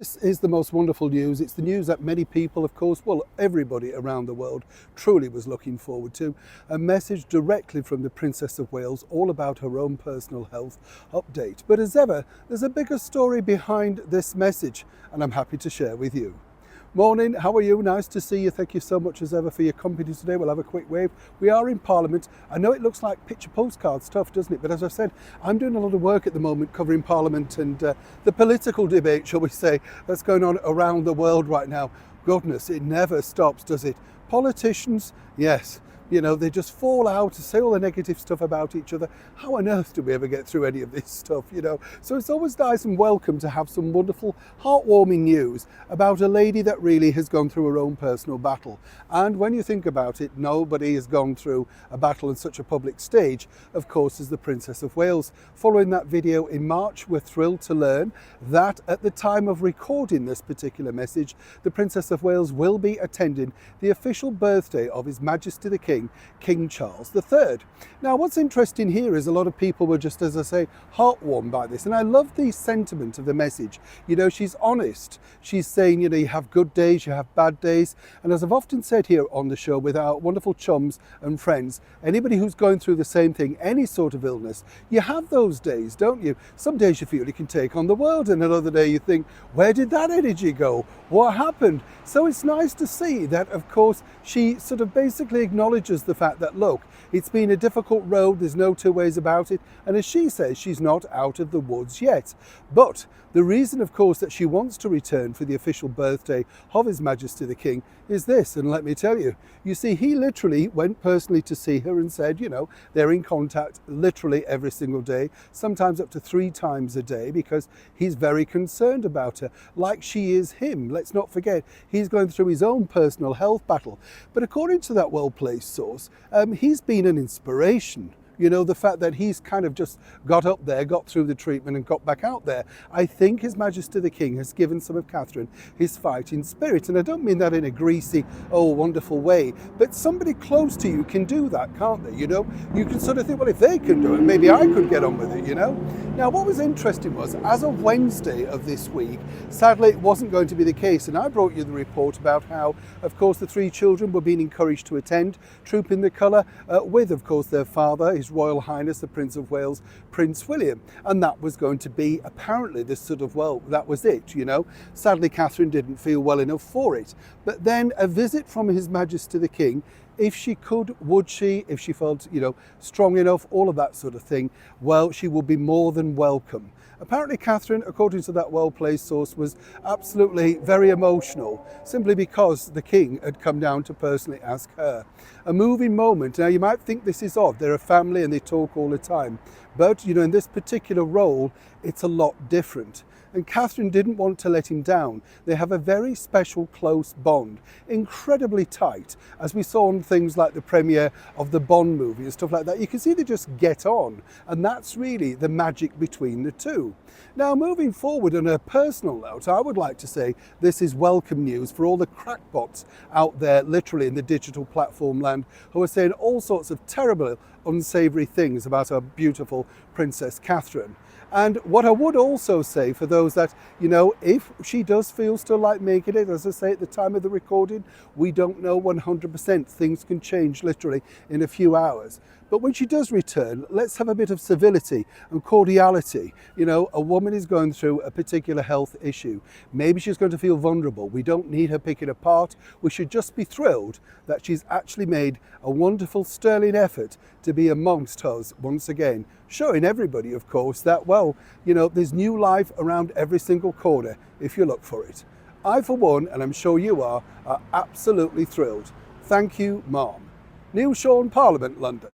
This is the most wonderful news. It's the news that many people, of course, well, everybody around the world truly was looking forward to. A message directly from the Princess of Wales, all about her own personal health update. But as ever, there's a bigger story behind this message, and I'm happy to share with you. Morning, how are you? Nice to see you. Thank you so much as ever for your company today. We'll have a quick wave. We are in Parliament. I know it looks like picture postcard stuff, doesn't it? But as I said, I'm doing a lot of work at the moment covering Parliament and the political debate, shall we say, that's going on around the world right now. Goodness, it never stops, does it? Politicians, yes. You know, they just fall out to say all the negative stuff about each other. How on earth do we ever get through any of this stuff, you know? So it's always nice and welcome to have some wonderful, heartwarming news about a lady that really has gone through her own personal battle. And when you think about it, nobody has gone through a battle on such a public stage, of course, as the Princess of Wales. Following that video in March, we're thrilled to learn that at the time of recording this particular message, the Princess of Wales will be attending the official birthday of His Majesty the King Charles III. Now, what's interesting here is a lot of people were just, as I say, heartwarmed by this. And I love the sentiment of the message. You know, she's honest. She's saying, you know, you have good days, you have bad days. And as I've often said here on the show with our wonderful chums and friends, anybody who's going through the same thing, any sort of illness, you have those days, don't you? Some days you feel you can take on the world, and another day you think, where did that energy go? What happened? So it's nice to see that, of course, she sort of basically acknowledges the fact that, look, it's been a difficult road, there's no two ways about it, and as she says, she's not out of the woods yet. But the reason, of course, that she wants to return for the official birthday of His Majesty the King is this, and let me tell you, you see, he literally went personally to see her and said, you know, they're in contact literally every single day, sometimes up to 3 times a day, because he's very concerned about her, like she is him. Let's not forget, he's going through his own personal health battle. But according to that well-placed source, he's been an inspiration. You know, the fact that he's kind of just got up there, got through the treatment and got back out there. I think His Majesty the King has given some of Catherine his fighting spirit. And I don't mean that in a greasy, oh, wonderful way, but somebody close to you can do that, can't they? You know, you can sort of think, well, if they can do it, maybe I could get on with it, you know? Now, what was interesting was, as of Wednesday of this week, sadly, it wasn't going to be the case. And I brought you the report about how, of course, the 3 children were being encouraged to attend Troop in the Colour with, of course, their father, His Royal Highness the Prince of Wales, Prince William. And that was going to be apparently this sort of, well, that was it, you know. Sadly, Catherine didn't feel well enough for it. But then a visit from His Majesty the King, if she could, would she, if she felt, you know, strong enough, all of that sort of thing, well, she would be more than welcome. Apparently Catherine, according to that well-placed source, was absolutely very emotional, simply because the King had come down to personally ask her. A moving moment. Now, you might think this is odd. They're a family and they talk all the time. But, you know, in this particular role, it's a lot different. And Catherine didn't want to let him down. They have a very special, close bond, incredibly tight, as we saw on things like the premiere of the Bond movie and stuff like that. You can see they just get on, and that's really the magic between the two. Now, moving forward on a personal note, I would like to say this is welcome news for all the crackpots out there, literally in the digital platform land, who are saying all sorts of terrible, unsavoury things about our beautiful Princess Catherine. And what I would also say for those that, you know, if she does feel still like making it, as I say at the time of the recording, we don't know 100%. Things can change literally in a few hours. But when she does return, let's have a bit of civility and cordiality. You know, a woman is going through a particular health issue. Maybe she's going to feel vulnerable. We don't need her picking apart. We should just be thrilled that she's actually made a wonderful, sterling effort to be amongst us once again, showing everybody, of course, that, well, you know, there's new life around every single corner if you look for it. I, for one, and I'm sure you are absolutely thrilled. Thank you, Mom. Neil Sean, Parliament, London.